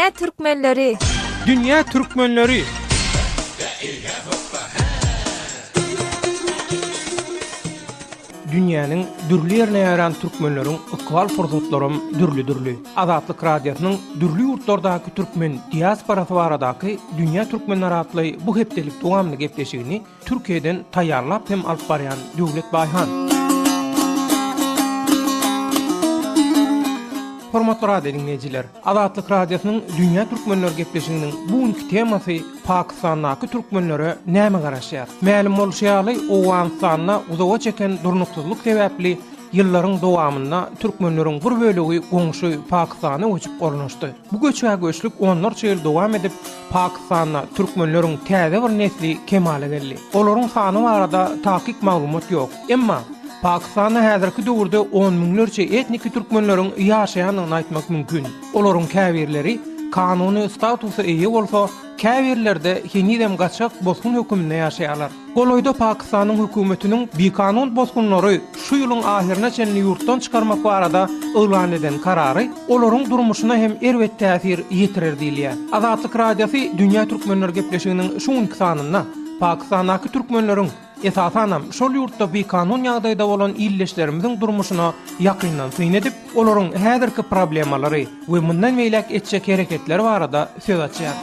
Dünya Türkmenleri. Dünya Türkmenleri. Dünýäniň dürli ýerine ýaran türkmenleriň ykbal fursatlarym dürli. Azatlyk radiosynyň dürli ýurtlardaky türkmen diasporasy baradaky Dünya Türkmenleri atly bu hepdelik dowamly gepleşigini Türkiýeden taýýarlap hem alyp barýan Döwlet Baýhan. Hormatly radio dinleyijiler, Azatlyk radiosynyň Dünya Türkmenleri gepleşiginiň bugunky temasy Pakistandaky türkmenlere näme garaşýar? Mälim bolýaly Owganistanda uzağa çeken durnuksyzlyk sebäpli ýyllaryň dowamynda türkmenleriň bir bölegi goňşy Pakistana göçüp bolunuşdy. Bu göçlük onlarça ýyl dowam edip Pakistanda türkmenleriň täze bir nesli kemale geldi. Olaryň sany barada taýyk maglumat ýok. Emma Pakistanda häzirki döwürde 10 miňlerçe etnik türkmenleriň ýaşaýanyny aýtmak mümkin. Olaryň käbirleri kanuny statusy eýe bolsa, käbirlerde hinidem gaçak bozgun höküminde ýaşaýarlar. Goloýda Pakistanyň hökümetiniň bikanun bozgunlary şu ýylyň ahyrına çenli ýurtdan çykarmak barada elan eden karary olaryň durmuşyna hem erwet täsir ýetirer diýilýär. Azatlyk radiosy Dünya Türkmenleri gepleşiginiň şuňky sanyna Pakistandaky türkmenleriň esasanam şol ýurtda bir kanun ýagdaýda bolan illeşlerimiziň durmuşyna ýakyndan syn edip, olaryň häzirki problemalary we mundan meýlek etjek hereketleri barada söz açýar.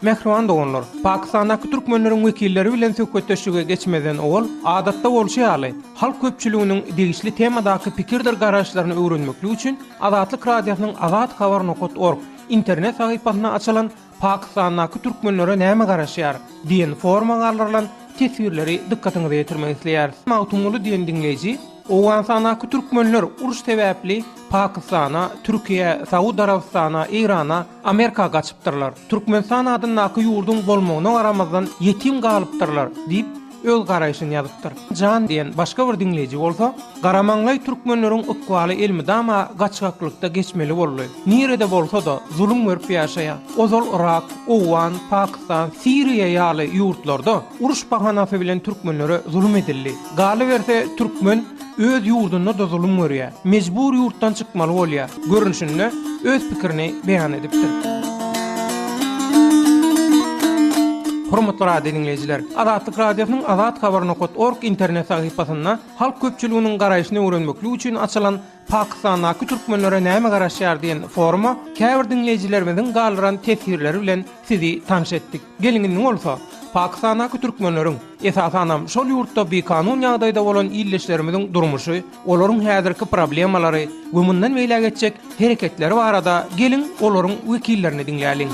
Mehriban doganlar, Pakistandaky türkmenleriň wekilleri bilen söhbetleşige geçmeden ol, adatda bolşaýaly, halk köpçüliginiň degişli temadaky pikirdir garaşlaryny öwrenmekli üçin Azatlyk radiosynyň azathabar.org internet sahypasyna açylan Pakistandaky türkmenlere näme garaşýar diýen formalarlan tesirleri dikkatiňize ýetirmek isleýär. Mawtumly diýen dinleýiji, Owganistanaky türkmenler uruş sebäpli Pakistana, Türkiýe, Saudi Arabistana, Irana, Amerika gaçypdyrlar. Türkmenistan adynaky ýurdun bolmagyna garamazdan ýetim galypdyrlar diýip öz garaýşyny ýazypdyr. Jan diýen başga bir dinleýiji bolsa, Garamanlay türkmenleriň ykbaly elmidama gaçgaklykda geçmeli bolýar. Nirede bolsa da zulüm görüp ýaşaýar. Ozal Irak, Owgan, Pakistan, Siriýa ýaly ýurtlarda uruş bahanasy bilen türkmenlere zulüm edildi. Galy berse türkmen öz ýurdunda da zulüm görýär. Mejbur ýurtdan çykmaly bolýar. Görünüşinde öz pikirini beýan edipdir. Hormatly radio dinleyijiler, Azatlyk radiosynyň azathabar.org internet sahypasynda halk köpçüliginiň garaýşyny öwrenmekli üçin açylan Pakistandaky türkmenlere näme garaşýar diýen forma käbir dinleyijilerimiziň galyran tesirleri bilen sizi tanış etdik. Geliniň bolsa, Pakistandaky türkmenleriň esasanam şol ýurtda bir kanun ýagdaýda bolan illeşlerimiziň durmuşy, olaryň häzirki problemalary we mundan meýle geçjek hereketleri barada gelin olaryň wekillerini dinläýäliň.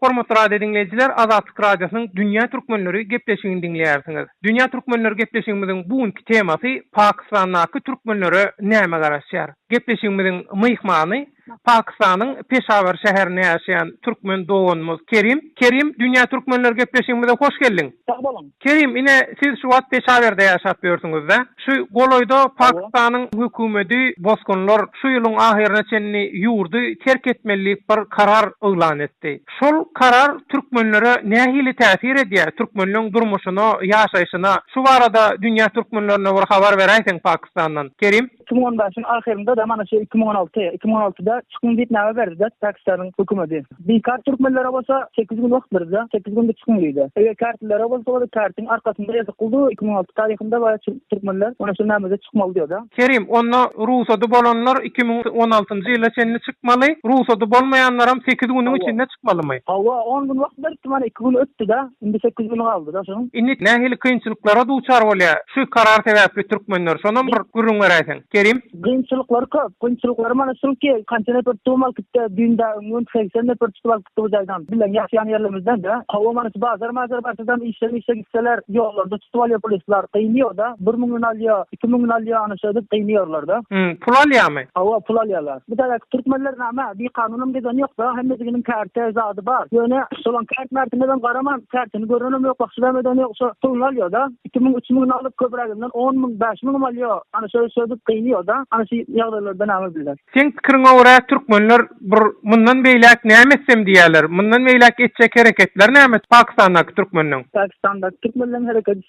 Hormatly radio dinleyijiler, Azatlyk radiosynyň Dünya Türkmenleri gepleşigini dinleýärsiňiz. Dünya Türkmenleri gepleşigimiziň bugunky temasy Pakistandaky türkmenlere näme garaşýar? Gepleşigimiziň myhmany Pakistanyň Peshawar şäherinde ýaşaýan türkmen doganymyz Kerim, Dünya Türkmenleri gepleşigimize hoş geldiň. Sag bolun. Kerim, ine siz şu wagt Peshawarda ýaşap ýörsiňiz-de. Şu goloýda Pakistanyň hökümeti bozgunlar şu ýylyň ahyryna çenli ýurdy terk etmelilik bir karar elan etdi. Şol karar türkmenlere nähili täsir edýär? Türkmenliň durmuşyna, ýaşaýyşyna şu barada Dünya Türkmenlerine bir habar beräýsiň Pakistandan. Kerim, 2015-in ahirinde de mana şu 2016'da çıkın diýip näme berdi Pakistanyň hökümeti. Beýkar türkmenlere bolsa 8 gün wagt berdi, 8 günde çıkın diýdi. Eger kartlere bolsa o kartyň arkasynda ýazykyldy 2016 taryhynda baýa türkmenler ona şu näme çıkmaly diýdi. Kerim, onda ruhsatı bolanlar 2016-njy ýyla çenli çykmaly, ruhsatı bolmaýanlar hem 8 güniň içinde çykmalymy? Hawa 10 gün wagt berdi, mana 2 gün ötdi-de, indi 8 gün galdy da şonuň. Indi nähili kynçylyklara duçar bolýar şu karar sebäpli türkmenler, şondan bir gürrüň beräýsiň. Kerim, kynçylyklar köp, kynçylyklar mana şuňky kança neper tumal kitde düýünde öňün 80 neper tumal kitde bojaýdan bilen ýaşaýan ýerlerimizden de hawa mana bazar barsadan işe gitseler ýollarda tutwal ýapolisler kynýar da 1000 gün alýar, 2000 gün alýar ana şeýle kynýarlar da. Pul alýarmy? Hawa pul alýarlar. Bu da türkmenler näme bir kanunum diýen ýok da, hemmediginiň karty zady bar. Ýöne şolan kart mertebeden garaman kartyny görenem ýok, başlamydan ýoksa pul alýar da 2000-3000 alyp köpräginden 10.000, 5.000 alýar. Ana şeýle kynýar geliyor da ana şu ýagdaýlardan näme biler. Sen pikiriňe görä türkmenler bir mundan beýlek nämetsem diýerler. Mundan beýlek etjek hereketler näme Pakistandaky türkmenliň? Pakistanda Türkmenlerin hareketi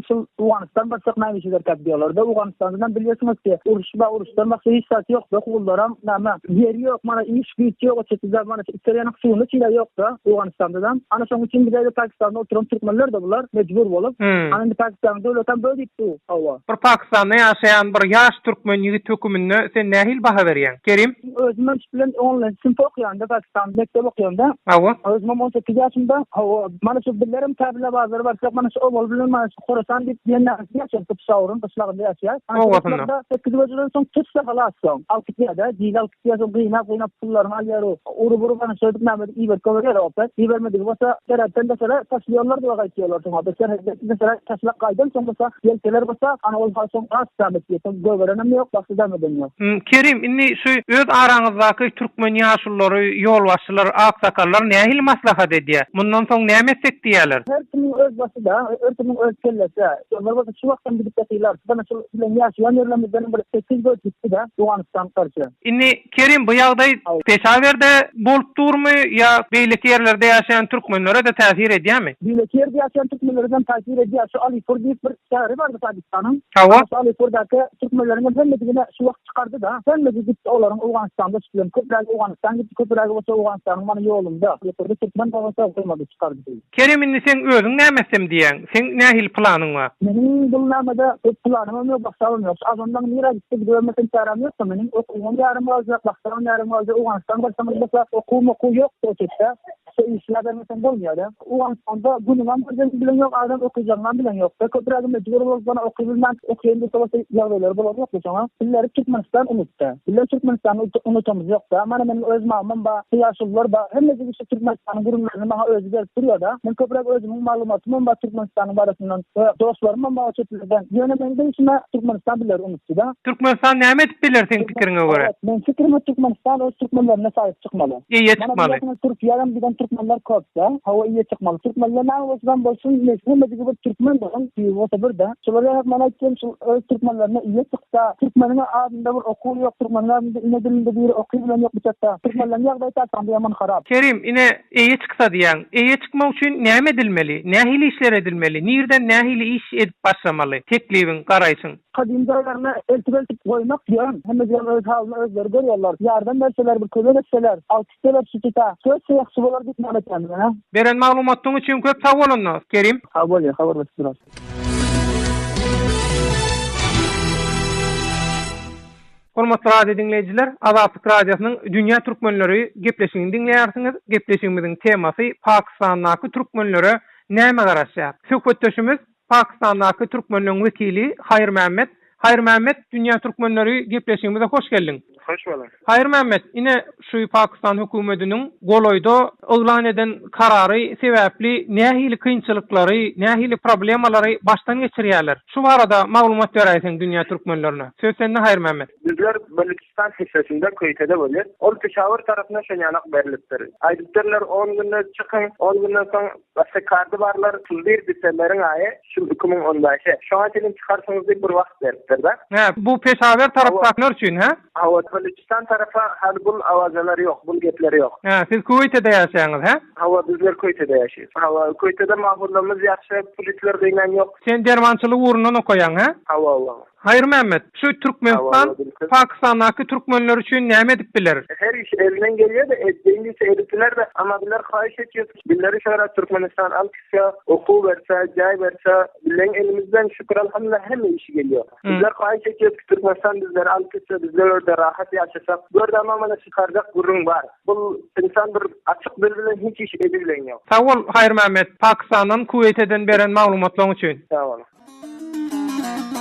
şu Uganistan başak nämişler kap diyorlar da Uganistan'dan biliyorsunuz ki uruşdan başka hiç saati yok da kullaram näme yer yok mana iş güç yok çeşitli mana İtalyan suyunu çile yok da Uganistan'dan ana şoň üçin bir de Pakistan'da oturan Türkmenler de bular mecbur bolup ana Pakistan'da döwletten böyle diýdi hawa Bir Pakistanda ýaşaýan bir ýaş türkmen ýigit hökümine sen nähil baha berýän? Kerim özüm bilen online sınıf okuýanda Pakistan'da mektep okuýanda hawa özüm 18 ýaşymda hawa mana şu billerim täbile bazary bar mana şu ol bilen mana şu Khorasan diýip ýene ýaşaýan şaurun başlagynda ýaşaýar. Ana 8 ýyldan soň tutsa halas soň. Alkyýada diýil alkyýada gyna pullaryny alýar. Uru bana söýdük näme iýer köwere opet. Iýermedi bolsa terapden de sonra taşlıyorlar diýip gaýtýarlar. Soň da mesela taşlak gaýdan soň bolsa ýelkeler bolsa ana ol halsyn asdamet ýetim göwerenem ýok, başda medem ýok. Kerim, inni şu öz araňyzdaky türkmen ýaşulary, ýolbaşçylar, aksakallar nähili maslahat edýär? Mundan soň näme etsek diýerler? Her kimin öz başyda, her kimin öz kellesi. Onlar bolsa şu wagtdan bilip ýatylar. Bana şu bilen ýaşaýan ýerlerimizden bir 8 göz gitti de Uganistan karşı. Inni Kerim, bu ýagdaý peşawerde bolup durmy ýa beýleki ýerlerde ýaşaýan türkmenlere de täsir edýärmi? Beýleki ýerde ýaşaýan türkmenlerden täsir edýär. Şu Alipur diýip bir şäheri bardy Pakistanyň. Hawa Alipurdaky türkmenleriň hemmedigine şu wagt çykardy da. Hemmedi gitti olaryň Uganistanda çykýan. Köprägi Uganistan gitti, köprägi bolsa Uganistanyň mana ýolunda. Alipurda türkmen bagasa okulmady çykardy. Kerim, inni sen özüň nämesem diýen? Sen nähil planyň bar? Menin bu nämede planym ýok, baksam ýok. Azondan nira gitti, görmesen çaram ýok. Menin okuwum ýarym bolsa, baksam ýarym bolsa, Uganistan bolsa okuwum ýok diýipdi. İşlerden mesela bolmuyor da. Uganistan'da günüman bilen yok, adam okuyacağından bilen yok. Köprüğü mecbur olup bana okuyabilmem, okuyayım diye savaşı yağdayları bulalım yok da. Billeri Türkmenistan unuttu. Billeri Türkmenistan'ı unutamız yok da. Benim öz mamam ba, siyasetçiler ba, hem de işte Türkmenistan'ın gururlarını bana özü verip duruyor da. Ben köprüğü özümün malumatımın ba Türkmenistan'ın barasından, dostlarımın ba o çetilden. Yönemeğinde içine Türkmenistan billeri unuttu da. Türkmenistan näme edip biler sen pikiriňe görä? Ben fikrime Türkmenistan öz Türkmenlerine sahip çıkmalı. İyi çıkmalı. Türkiye'den bir Türkmenler kopsa, hava iyi çıkmalı. Türkmenler ne olursa bolsun, mesleğimizde bir Türkmen bolsun, diýip bir da. Şolary mana aytdym, şu Türkmenlerine iyi çıksa, Türkmenleriň adında bir okul yok, Türkmenleriň ine dilinde bir okul bilen yok bu çatda. Türkmenleriň ýagdaýy taşan ýaman harap. Kerim, ine iyi çıksa diýen, iyi çıkmak üçin näme edilmeli? Nähili işler edilmeli? Nirden nähili iş edip başlamaly? Tekliwin garaýsyn. Kadim döwürlerine eltibeltip goýmak diýen, hemme öz halyny özleri görýärler. Ýardam berseler, bir kömek etseler, alkışlar sütüta, söz ýaxşy bolar diýip näme. Beren maglumatyň üçin köp sag bolunuz, Kerim. Habar habarlaşdyrar. Hormatly radio dinleyijiler, Azatlyk radiosynyň Dünýä türkmenleri gepleşigini dinleýärsiňiz. Gepleşigimiziň temasy Pakistandaky türkmenlere näme garaşýar? Söhbetdeşimiz Pakistandaky türkmenliň wekili Hayır Mehmet. Hayır Mehmet, Dünýä türkmenleri gepleşigimize hoş geldin. Hoş bulduk. Hayır Mehmet, ine şu Pakistan hökümetiniň goloýda oglan eden karary sebäpli nähili kynçylyklary, nähili problemalary baştan geçirýärler. Şu barada maglumat berýärsiň dünýä türkmenlerine. Söz sende Hayır Mehmet. Bizler Balochistan hissesinde Köyte'de bolýar. Ol Peşawar tarapyna şeňanak berilipdir. Aýdypdyrlar 10 günde çykyň, 10 günden soň başga kardy barlar, pul berditleriň aýy şu 2015. Şoňa çelin çykarsaňyz diýip bir wagt beripdir da. Bu Peşawar tarapdakylar üçin, ha? Balochistan tarafa hal bul awazalary ýok, bul gepleri ýok. Siz Kuveyt'de ýaşaýaňyz, ha? Bizler Köyte'de ýaşaýar. Köyte'de mahburlarymyz ýaxşy, polisler diýen ýok. Sen dermançylyk urundan okaýan, ha? Hayır Mehmet, şu Türkmenistan, Pakistan'daki Türkmenler için näme edip biler? Her iş elinden geliyor da etdiğindeyse ediptiler de ama biler kahiş ediyor. Billeri şöyle Türkmenistan alkışa, oku verse, cay verse, bilen elimizden şükür elhamdülillah hem işi geliyor. Bizler kahiş ediyor ki Türkmenistan bizleri alkışa, bizler orada rahat yaşasak. Böyle ama bana çıkaracak gurrun var. Bu insan bir açık birbirine hiç iş edibilen yok. Sağ ol Hayır Mehmet, Pakistan'dan Kuveyt'den beren maglumatlar için. Sağ ol.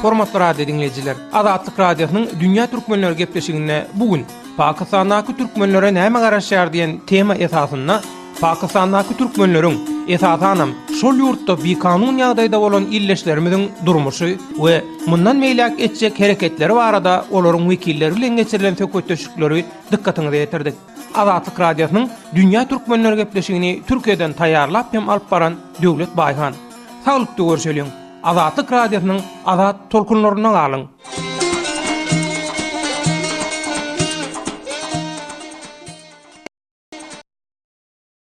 Hormatly radio dinleyijiler, Azatlyk radiosynyň Dünýä türkmenleri gepleşigine bugün Pakistandaky türkmenlere näme garaşýar diýen tema esasynda Pakistandaky türkmenleriň esasanam şol ýurtda bikanun ýagdaýda bolan illeşlerimiziň durmuşy we mundan meýlek etjek hereketleri barada olaryň wekilleri bilen geçirilen söhbetdeşikleri dikkatyňyzy ýetirdik. Azatlyk radiosynyň Dünýä türkmenleri gepleşigini Türkiýeden taýýarlap hem alyp baran Döwlet Baýhan. Saglypdy görüşelim. Azatlyk radiosynyň azat tolkunlaryna galyň.